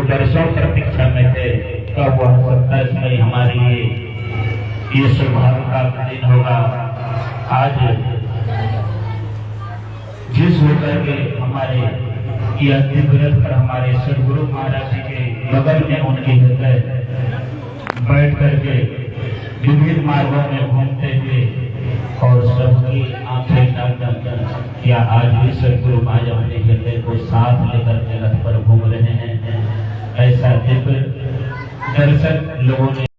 जो वर्षों प्रतीक्षा में थे, कब वह 27 मई हमारी ये सौभाग्य का दिन होगा। आज जिस होकर के हमारे यह दिव्य पर हमारे सदगुरु महाराज जी के बगल में उनके हृदय बैठ करके विभिन्न मार्गों में घूमते हुए और सबकी आंखें नम या आज भी सदगुरु महाराज अपने हृदय को साथ लेकर के रथ पर घूम रहे हैं। ऐसा दिव्य दर्शन लोगों ने